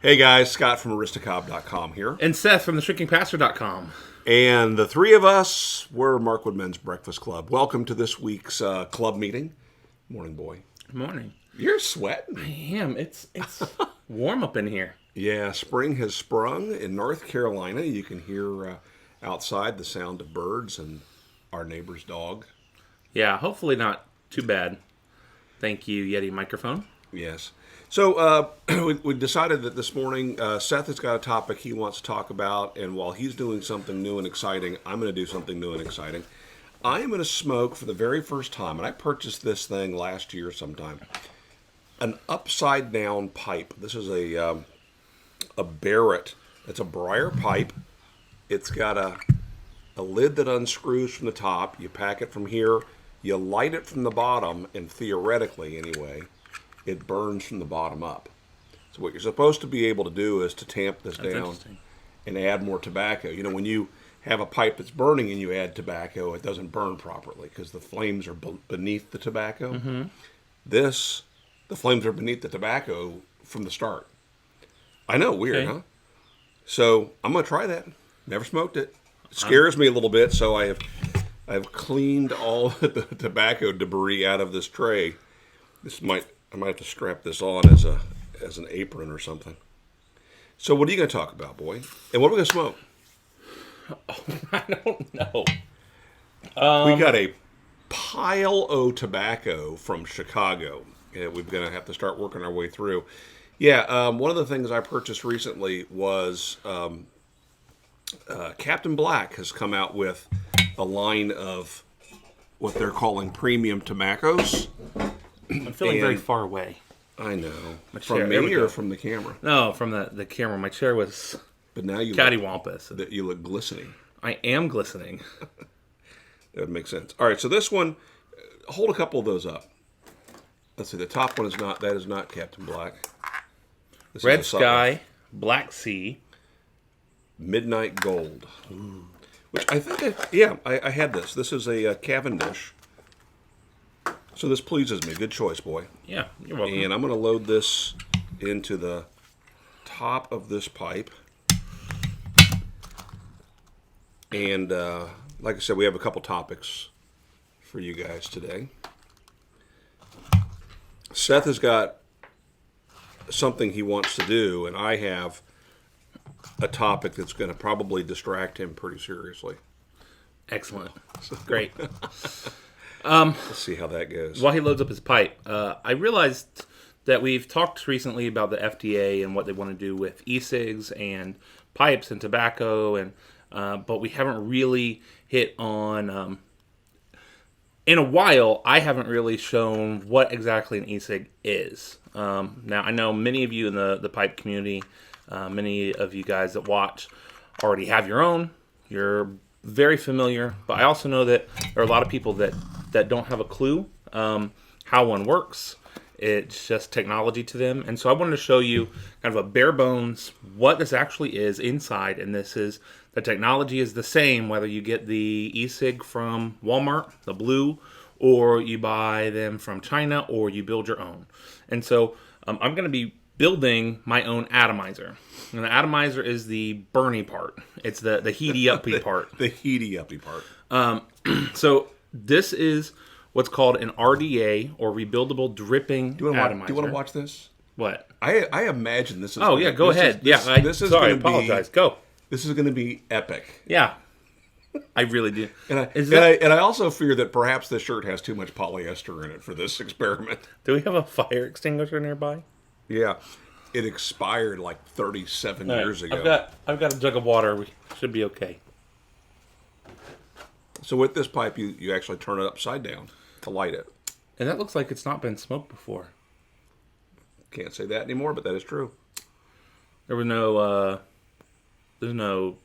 Hey guys, Scott from Aristocob.com here. And Seth from theshrinkingpastor.com. And the three of us, we're Markwood Men's Breakfast Club. Welcome to this week's club meeting. Morning, boy. Good morning. You're sweating. I am. It's warm up in here. Yeah, spring has sprung in North Carolina. You can hear outside the sound of birds and our neighbor's dog. Yeah, hopefully not too bad. Thank you, Yeti microphone. Yes. So we decided that this morning Seth has got a topic he wants to talk about, and while he's doing something new and exciting, I'm going to do something new and exciting. I am going to smoke for the very first time, and I purchased this thing last year sometime, an upside-down pipe. This is a Barrett. It's a briar pipe. It's got a lid that unscrews from the top. You pack it from here. You light it from the bottom, and theoretically, anyway, it burns from the bottom up. So what you're supposed to be able to do is to tamp this down and add more tobacco. You know, when you have a pipe that's burning and you add tobacco, it doesn't burn properly because the flames are beneath the tobacco. Mm-hmm. The flames are beneath the tobacco from the start. I know, weird, huh? So I'm going to try that. Never smoked it. It scares me a little bit, so I've cleaned all the tobacco debris out of this tray. I might have to strap this on as an apron or something. So what are you going to talk about, boy? And what are we going to smoke? Oh, I don't know. We got a pile of tobacco from Chicago. Yeah, we're going to have to start working our way through. Yeah, one of the things I purchased recently was Captain Black has come out with a line of what they're calling premium tobaccos. I'm feeling very far away. I know. From me or from the camera? No, from the camera. My chair was but now you cattywampus. You look glistening. I am glistening. That would make sense. All right, so this one, hold a couple of those up. Let's see, the top one that is not Captain Black. This Red Sky, Black Sea. Midnight Gold. Ooh. Which I think, I had this. This is a Cavendish. So this pleases me. Good choice, boy. Yeah, you're welcome. And I'm going to load this into the top of this pipe. And like I said, we have a couple topics for you guys today. Seth has got something he wants to do, and I have a topic that's going to probably distract him pretty seriously. Excellent. Great. Let's see how that goes. While he loads up his pipe, I realized that we've talked recently about the FDA and what they want to do with e-cigs and pipes and tobacco, and but we haven't really hit on. In a while, I haven't really shown what exactly an e-cig is. Now, I know many of you in the pipe community, many of you guys that watch, already have your own. You're very familiar, but I also know that there are a lot of people that don't have a clue how one works. It's just technology to them. And so I wanted to show you kind of a bare bones what this actually is inside. And the technology is the same whether you get the e-cig from Walmart, the blue, or you buy them from China, or you build your own. And so I'm going to be building my own atomizer. And the atomizer is the burny part. It's the heaty-uppy part. The heaty-uppy part. So this is what's called an RDA, or rebuildable dripping atomizer. Do you want to watch this? What? I imagine this is... Oh, yeah, go ahead. Sorry, I apologize. Go. This is going to be epic. Yeah. I really do. And I also fear that perhaps this shirt has too much polyester in it for this experiment. Do we have a fire extinguisher nearby? Yeah. It expired like 37 years ago. I've got a jug of water. We should be okay. So with this pipe, you actually turn it upside down to light it. And that looks like it's not been smoked before. Can't say that anymore, but that is true. There was no... there's no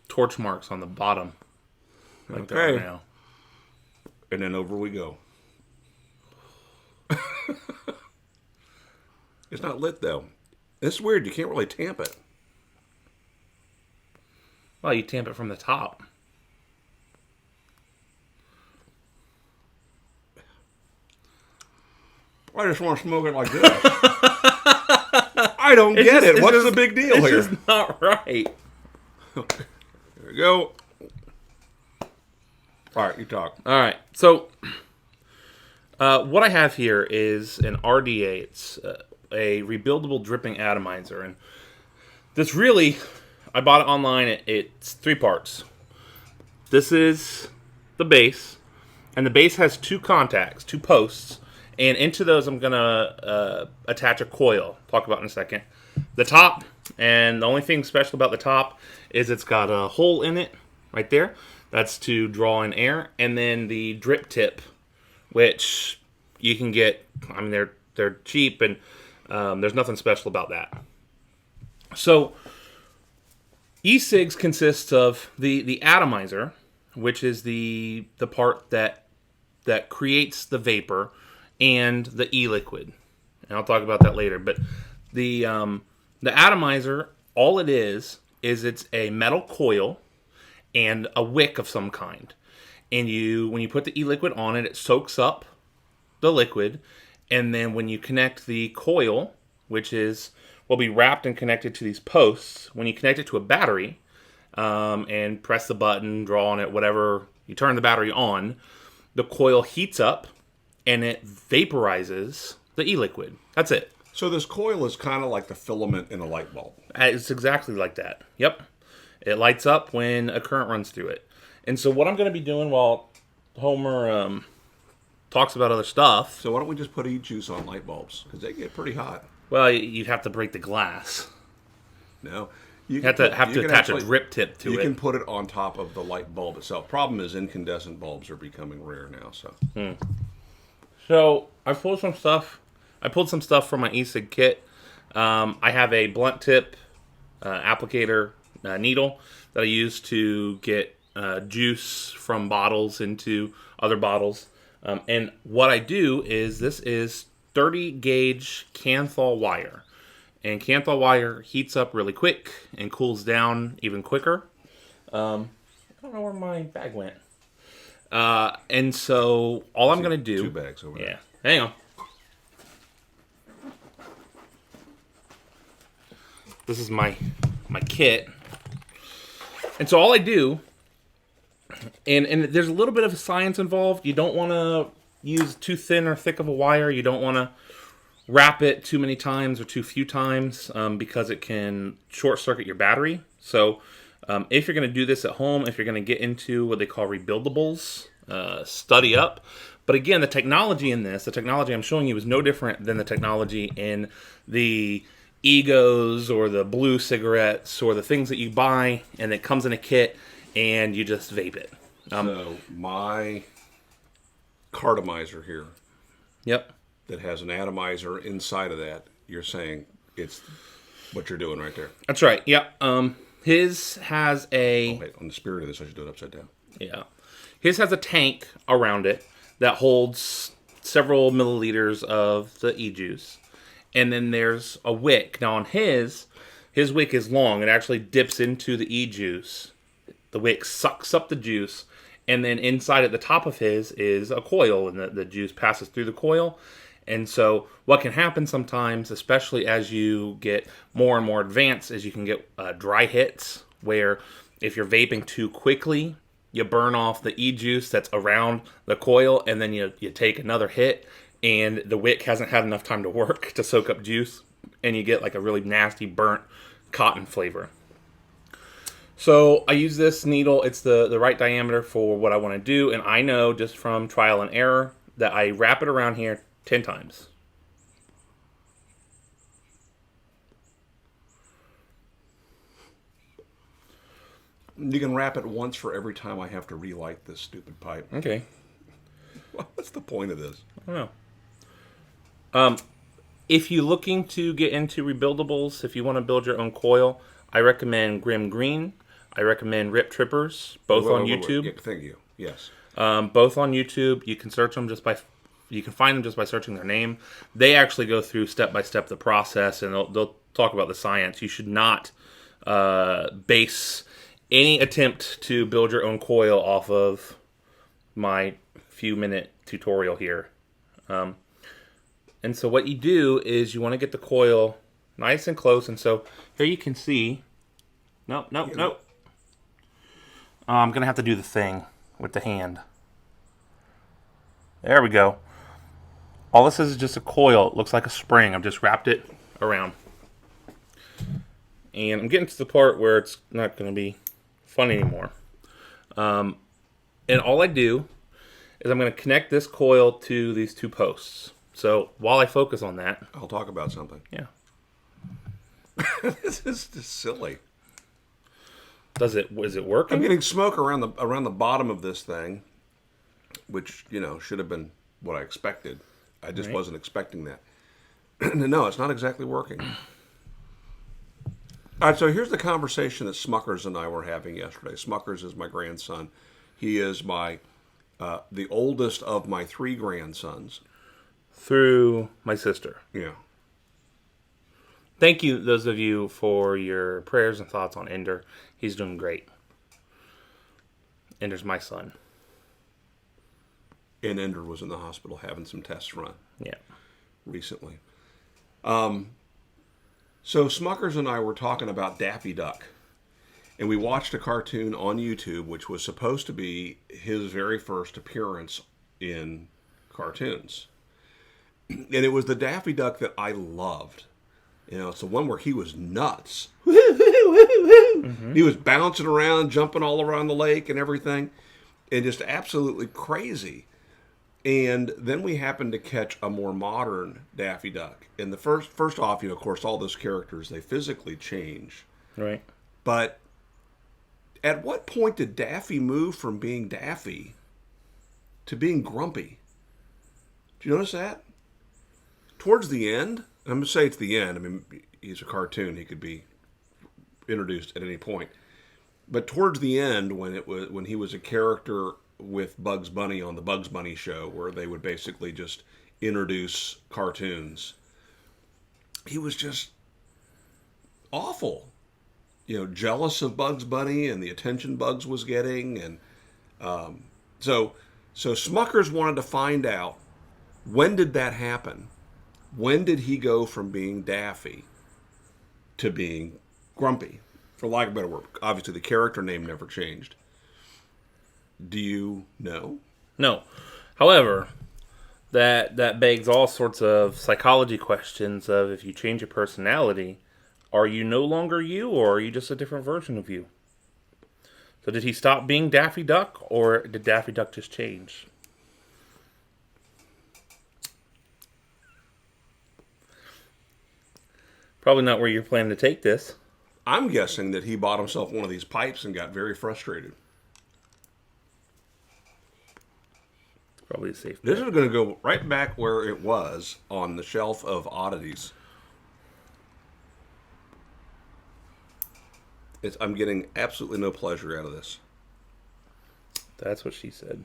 torch marks on the bottom. Like there are now. And then over we go. It's not lit, though. It's weird. You can't really tamp it. Well, you tamp it from the top. I just want to smoke it like this. I don't get it. What's the big deal here? It's just not right. There we go. All right, you talk. All right. So, what I have here is an RDA. It's a rebuildable dripping atomizer. And this really, I bought it online. It's 3 parts. This is the base. And the base has 2 contacts, 2 posts. And into those, I'm going to attach a coil. Talk about in a second. The top, and the only thing special about the top is it's got a hole in it right there. That's to draw in air. And then the drip tip, which you can get. I mean, they're cheap, and there's nothing special about that. So, E-cigs consists of the atomizer, which is the part that creates the vapor, and the e-liquid. And I'll talk about that later. But the atomizer, all it is it's a metal coil and a wick of some kind. And when you put the e-liquid on it, it soaks up the liquid. And then when you connect the coil, which will be wrapped and connected to these posts, when you connect it to a battery and press the button, draw on it, whatever, you turn the battery on, the coil heats up and it vaporizes the e-liquid. That's it. So this coil is kind of like the filament in a light bulb. It's exactly like that. Yep. It lights up when a current runs through it. And so what I'm going to be doing while Homer talks about other stuff... So why don't we just put e-juice on light bulbs? Because they get pretty hot. Well, you'd have to break the glass. No. You have to attach a drip tip to it. You can put it on top of the light bulb itself. Problem is incandescent bulbs are becoming rare now. So I pulled some stuff. I pulled some stuff from my ecig kit. I have a blunt tip applicator needle that I use to get juice from bottles into other bottles. And what I do is this is 30 gauge Canthal wire. And Canthal wire heats up really quick and cools down even quicker. I don't know where my bag went. And so all I'm going to do... 2 bags over there. Yeah. Hang on. This is my kit. And so all I do... And there's a little bit of science involved. You don't want to use too thin or thick of a wire. You don't want to wrap it too many times or too few times because it can short circuit your battery. So if you're going to do this at home, if you're going to get into what they call rebuildables, study up. But again, the technology in this, the technology I'm showing you is no different than the technology in the Egos or the blue cigarettes or the things that you buy and it comes in a kit and you just vape it. So my cartomizer here. Yep. That has an atomizer inside of that, you're saying it's what you're doing right there. That's right. Yep. His has a... Oh, wait, on the spirit of this, I should do it upside down. Yeah. His has a tank around it that holds several milliliters of the e-juice. And then there's a wick. Now on his wick is long. It actually dips into the e-juice. The wick sucks up the juice. And then inside at the top of his is a coil. And the juice passes through the coil. And so what can happen sometimes, especially as you get more and more advanced, is you can get dry hits where if you're vaping too quickly, you burn off the e-juice that's around the coil, and then you take another hit, and the wick hasn't had enough time to work to soak up juice, and you get like a really nasty burnt cotton flavor. So I use this needle. It's the right diameter for what I want to do, and I know just from trial and error that I wrap it around here 10 times. You can wrap it once for every time I have to relight this stupid pipe. Okay. What's the point of this? I don't know. If you're looking to get into rebuildables, if you want to build your own coil, I recommend Grim Green. I recommend Rip Trippers, both on YouTube. Yeah, thank you. Yes. Both on YouTube. You can search them you can find them just by searching their name. They actually go through step by step the process, and they'll talk about the science. You should not base any attempt to build your own coil off of my few-minute tutorial here. And so what you do is you want to get the coil nice and close. And so here you can see. Nope. I'm going to have to do the thing with the hand. There we go. All this is just a coil. It looks like a spring. I've just wrapped it around. And I'm getting to the part where it's not going to be fun anymore. And all I do is I'm going to connect this coil to these two posts. So while I focus on that, I'll talk about something. Yeah. This is just silly. Is it working? I'm getting smoke around the bottom of this thing, which, should have been what I expected. I just wasn't expecting that. No, it's not exactly working. All right, so here's the conversation that Smuckers and I were having yesterday. Smuckers is my grandson. He is the oldest of my 3 grandsons. Through my sister. Yeah. Thank you, those of you, for your prayers and thoughts on Ender. He's doing great. Ender's my son. And Ender was in the hospital having some tests run. Yeah. Recently. So Smuckers and I were talking about Daffy Duck. And we watched a cartoon on YouTube, which was supposed to be his very first appearance in cartoons. And it was the Daffy Duck that I loved. It's the one where he was nuts. Mm-hmm. He was bouncing around, jumping all around the lake and everything. And just absolutely crazy. And then we happened to catch a more modern Daffy Duck. And the first off, of course, all those characters, they physically change. Right. But at what point did Daffy move from being Daffy to being grumpy? Do you notice that? Towards the end, I'm going to say it's the end. I mean, he's a cartoon. He could be introduced at any point. But towards the end, when he was a character with Bugs Bunny on the Bugs Bunny show, where they would basically just introduce cartoons, he was just awful. Jealous of Bugs Bunny and the attention Bugs was getting. And so Smuckers wanted to find out, when did that happen? When did he go from being Daffy to being grumpy? For lack of a better word. Obviously, the character name never changed. Do you know? No. However, that begs all sorts of psychology questions of, if you change your personality, are you no longer you, or are you just a different version of you? So did he stop being Daffy Duck, or did Daffy Duck just change? Probably not where you're planning to take this. I'm guessing that he bought himself one of these pipes and got very frustrated. It's probably a safe bet. This is going to go right back where it was on the shelf of oddities. I'm getting absolutely no pleasure out of this. That's what she said.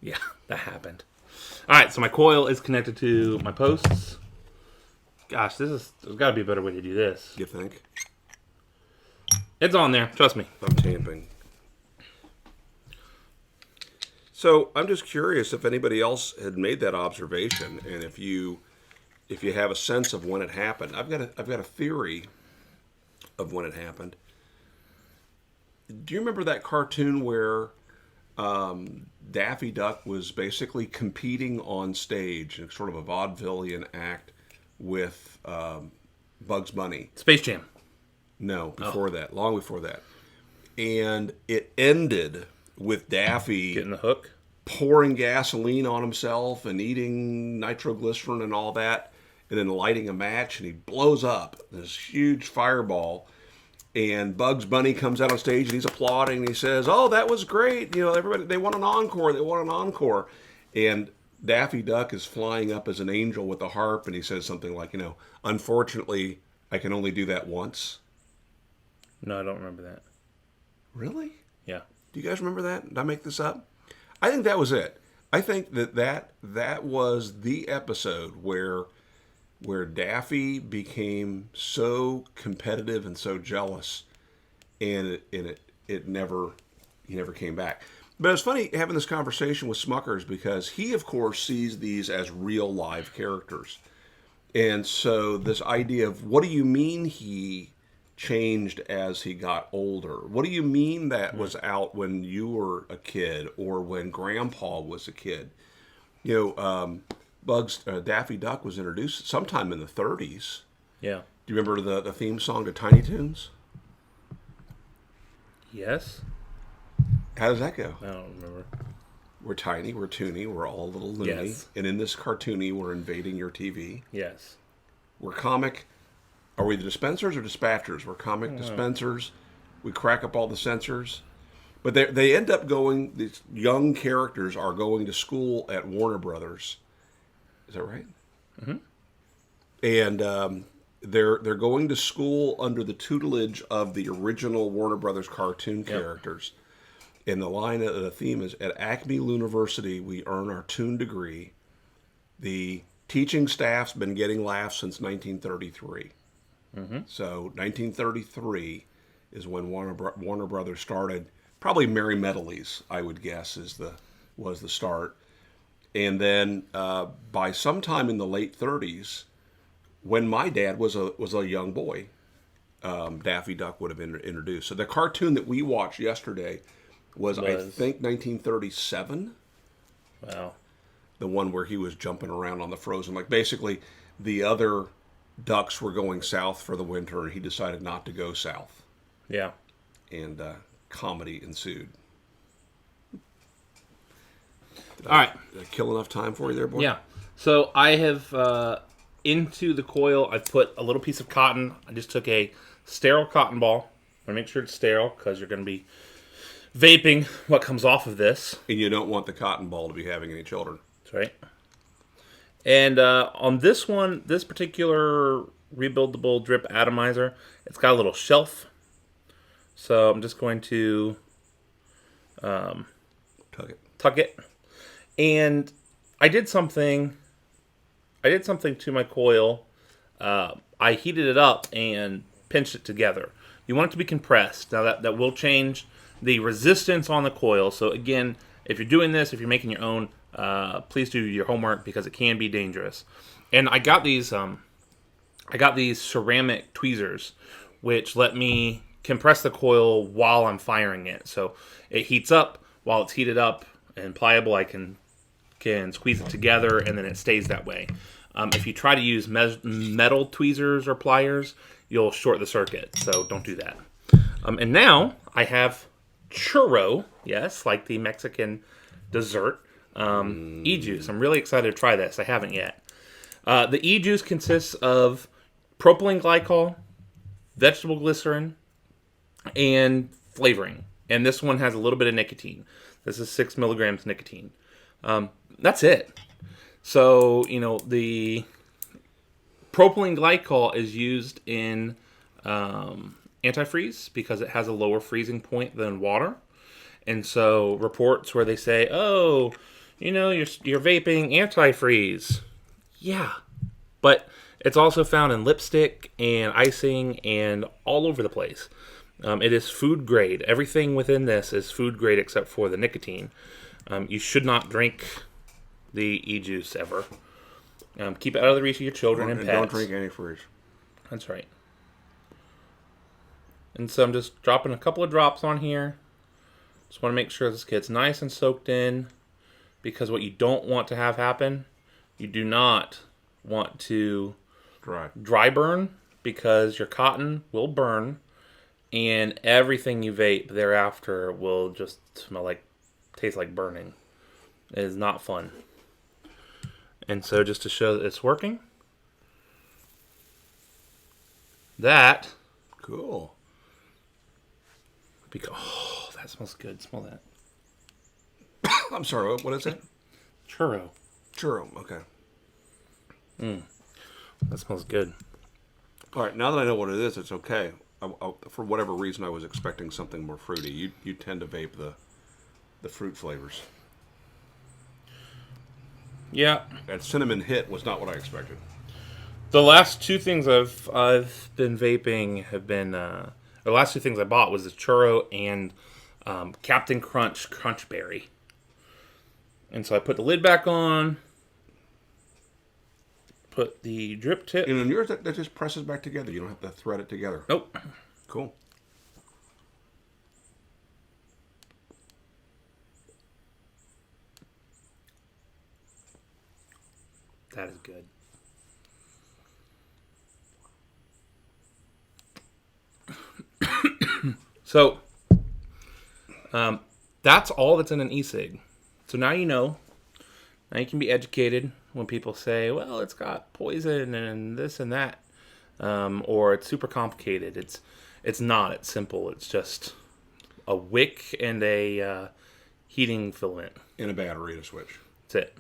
Yeah, that happened. All right, so my coil is connected to my posts. Gosh, there's got to be a better way to do this. You think? It's on there. Trust me. I'm tamping. So I'm just curious if anybody else had made that observation, and if you have a sense of when it happened. I've got a theory of when it happened. Do you remember that cartoon where Daffy Duck was basically competing on stage in sort of a vaudevillian act with Bugs Bunny? Space Jam. No, before that. Long before that. And it ended with Daffy getting the hook, pouring gasoline on himself and eating nitroglycerin and all that, and then lighting a match, and he blows up this huge fireball. And Bugs Bunny comes out on stage and he's applauding and he says, "Oh, that was great. Everybody, they want an encore. They want an encore." And Daffy Duck is flying up as an angel with a harp, and he says something like, "Unfortunately, I can only do that once." No, I don't remember that. Really? Yeah. Do you guys remember that? Did I make this up? I think that was it. I think that was the episode where Daffy became so competitive and so jealous, and he never came back. But it's funny having this conversation with Smuckers because he, of course, sees these as real live characters. And so this idea of what do you mean he changed as he got older? What do you mean that was out when you were a kid or when Grandpa was a kid? Daffy Duck was introduced sometime in the 30s. Yeah. Do you remember the theme song to Tiny Toons? Yes. How does that go? I don't remember. We're tiny, we're toony, we're all a little loony. Yes. And in this cartoony, we're invading your TV. Yes. We're comic. Are we the dispensers or dispatchers? We're comic dispensers. We crack up all the sensors. But they end up going, these young characters are going to school at Warner Brothers. Is that right? Mm-hmm. And they're going to school under the tutelage of the original Warner Brothers cartoon characters. And the line of the theme is, at Acme University, we earn our toon degree. The teaching staff's been getting laughs since 1933. Mm-hmm. So 1933 is when Warner Brothers started. Probably Merry Medleys, I would guess, was the start. And then by sometime in the late 30s, when my dad was a young boy, Daffy Duck would have been introduced. So the cartoon that we watched yesterday was I think 1937. Wow. The one where he was jumping around on the frozen. Like basically the other ducks were going south for the winter and he decided not to go south. Yeah. And comedy ensued. All right. Did I kill enough time for you there, boy? Yeah. So I have, into the coil, I've put a little piece of cotton. I just took a sterile cotton ball. I make sure it's sterile because you're going to be vaping what comes off of this. And you don't want the cotton ball to be having any children. That's right. And on this one, this particular rebuildable drip atomizer, it's got a little shelf. So I'm just going to tuck it. And I did something to my coil. I heated it up and pinched it together. You want it to be compressed. Now that will change the resistance on the coil. So again, if you're doing this, if you're making your own, please do your homework because it can be dangerous. And I got these ceramic tweezers, which let me compress the coil while I'm firing it. So it heats up. While it's heated up and pliable, I can squeeze it together, and then it stays that way. If you try to use metal tweezers or pliers, you'll short the circuit. So don't do that. And now I have churro, yes, like the Mexican dessert, e-juice. I'm really excited to try this. I haven't yet. The e-juice consists of propylene glycol, vegetable glycerin, and flavoring. And this one has a little bit of nicotine. This is 6 milligrams nicotine. That's it. So, the propylene glycol is used in antifreeze because it has a lower freezing point than water. And so reports where they say, oh, you're vaping antifreeze. Yeah. But it's also found in lipstick and icing and all over the place. It is food grade. Everything within this is food grade except for the nicotine. You should not drink the e-juice ever. Keep it out of the reach of your children and pets. Don't drink antifreeze. That's right. And so I'm just dropping a couple of drops on here. Just want to make sure this gets nice and soaked in, because what you don't want to have happen, you do not want to dry burn, because your cotton will burn and everything you vape thereafter will just taste like burning. It is not fun. And so just to show that it's working, that cool. Oh, that smells good. Smell that. I'm sorry, what is it? Churro. Okay. That smells good. All right, now that I know what it is, it's okay. For whatever reason, I was expecting something more fruity. You tend to vape the fruit flavors. Yeah. That cinnamon hit was not what I expected. The last two things I've been vaping have been the last two things I bought was the churro and Captain Crunch Berry. And so I put the lid back on, put the drip tip. And on yours, that just presses back together. You don't have to thread it together. Nope. Cool. That is good. So, that's all that's in an e-cig. So now you know. Now you can be educated when people say, well, it's got poison and this and that. Or it's super complicated. It's not. It's simple. It's just a wick and a heating filament. And a battery and a switch. That's it.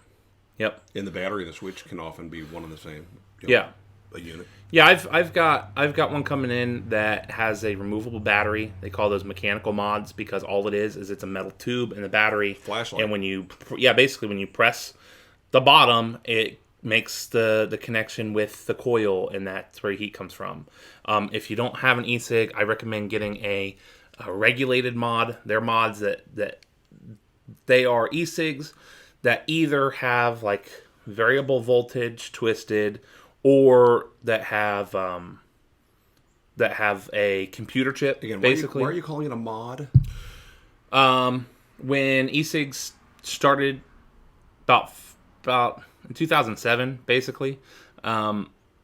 Yep. And the battery and the switch can often be one and the same. Yeah. A unit. Yeah, I've got one coming in that has a removable battery. They call those mechanical mods because all it is it's a metal tube and the battery. Flashlight. And when you basically when you press the bottom, it makes the connection with the coil, and that's where heat comes from. If you don't have an e-cig, I recommend getting a regulated mod. They're mods that they are e-cigs that either have like variable voltage twisted, or that have a computer chip. Again, basically, why are you calling it a mod? When e-cigs started about in 2007, basically,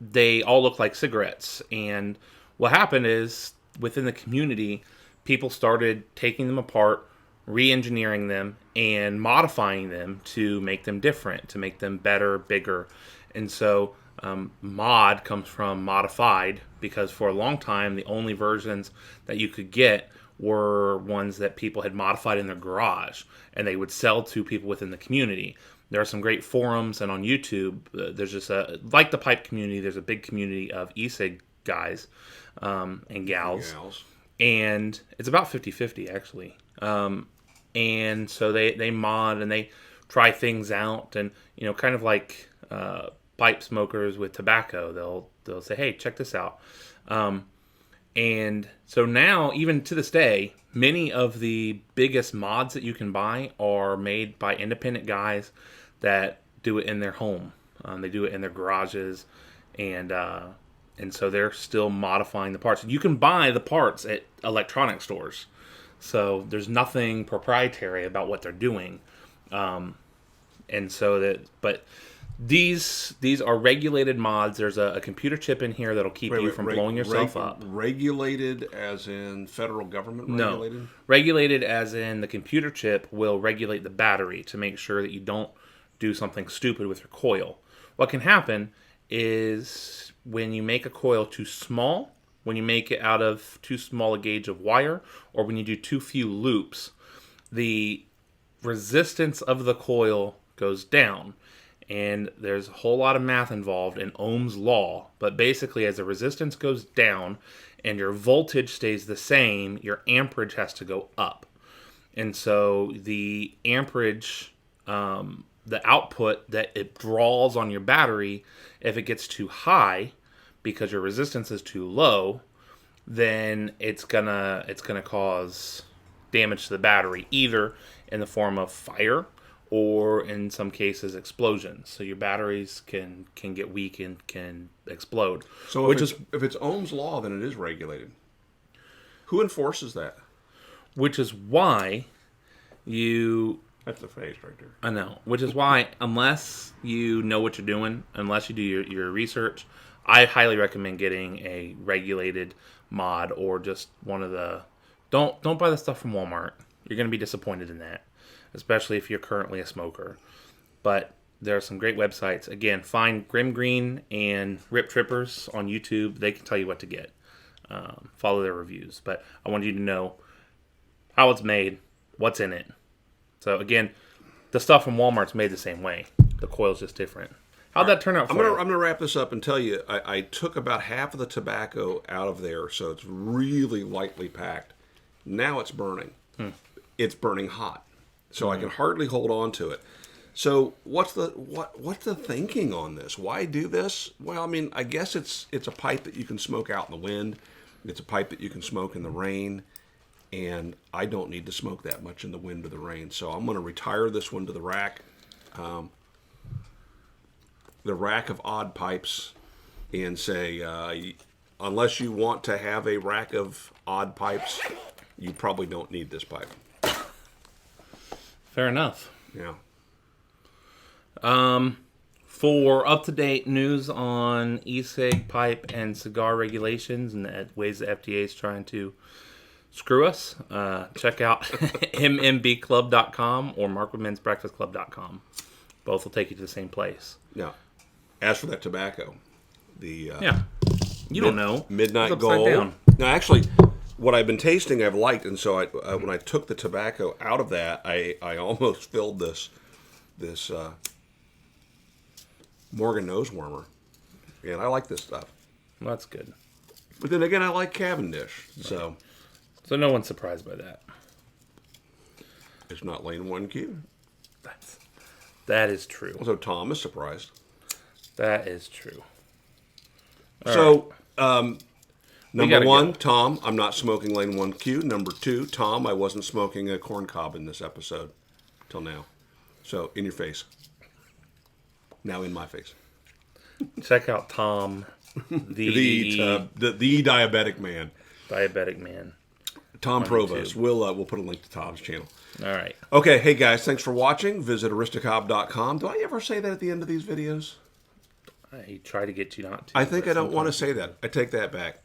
they all look like cigarettes. And what happened is within the community, people started taking them apart, re-engineering them, and modifying them to make them different, to make them better, bigger. And so mod comes from modified, because for a long time the only versions that you could get were ones that people had modified in their garage and they would sell to people within the community. There are some great forums, and on YouTube there's just like the pipe community, there's a big community of e-cig guys and gals. And it's about 50-50 actually. And so they mod and they try things out, and kind of like pipe smokers with tobacco, they'll say, hey, check this out. And so now, even to this day, many of the biggest mods that you can buy are made by independent guys that do it in their home. They do it in their garages, and so they're still modifying the parts. You can buy the parts at electronic stores, so there's nothing proprietary about what they're doing. And so but these are regulated mods. There's a computer chip in here that'll keep you from blowing yourself up. Regulated as in federal government regulated? No. Regulated as in the computer chip will regulate the battery to make sure that you don't do something stupid with your coil. What can happen is when you make a coil too small, when you make it out of too small a gauge of wire, or when you do too few loops, the resistance of the coil goes down. And there's a whole lot of math involved in Ohm's law. But basically, as the resistance goes down and your voltage stays the same, your amperage has to go up. And so the amperage, the output that it draws on your battery, if it gets too high because your resistance is too low, then it's gonna cause damage to the battery, either in the form of fire or in some cases explosions. So your batteries can get weak and can explode. So if it's Ohm's law, then it is regulated. Who enforces that? Which is why That's the phrase right there. I know. Which is why, unless you know what you're doing, unless you do your research, I highly recommend getting a regulated mod, or just one of the... Don't buy the stuff from Walmart. You're going to be disappointed in that, especially if you're currently a smoker. But there are some great websites. Again, find Grim Green and Rip Trippers on YouTube. They can tell you what to get. Follow their reviews. But I want you to know how it's made, what's in it. So again, the stuff from Walmart's made the same way. The coil's just different. How'd that turn out for you? I'm gonna wrap this up and tell you, I took about half of the tobacco out of there, so it's really lightly packed. Now it's burning. It's burning hot, so I can hardly hold on to it. So what's the thinking on this? Why do this? Well, I mean, I guess it's a pipe that you can smoke out in the wind. It's a pipe that you can smoke in the rain. and I don't need to smoke that much in the wind or the rain. So I'm going to retire this one to the rack. The rack of odd pipes, and say, unless you want to have a rack of odd pipes, you probably don't need this pipe. Fair enough. Yeah. For up-to-date news on e-cig, pipe, and cigar regulations and the ways the FDA is trying to screw us, check out MMBClub.com or MarkwoodMen'sBreakfastClub.com. Both will take you to the same place. Now, as for that tobacco, the you don't know. Midnight It's upside Gold. down. Now, actually, what I've been tasting, I've liked, and so when I took the tobacco out of that, I almost filled this Morgan nose warmer, and I like this stuff. Well, that's good. But then again, I like Cavendish, so no one's surprised by that. it's not lane 1Q. That is true. So Tom is surprised. That is true. So, number one, go. Tom, I'm not smoking lane 1Q. Number two, Tom, I wasn't smoking a corn cob in this episode till now. So, in your face. Now in my face. Check out Tom, the the diabetic man. diabetic man. Tom on Provost. YouTube. We'll put a link to Tom's channel. All right. Okay, hey guys, thanks for watching. Visit aristocob.com. Do I ever say that at the end of these videos? I try to get you not to. I think but I don't want to sometimes- say that. I take that back.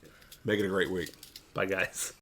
Make it a great week. Bye, guys.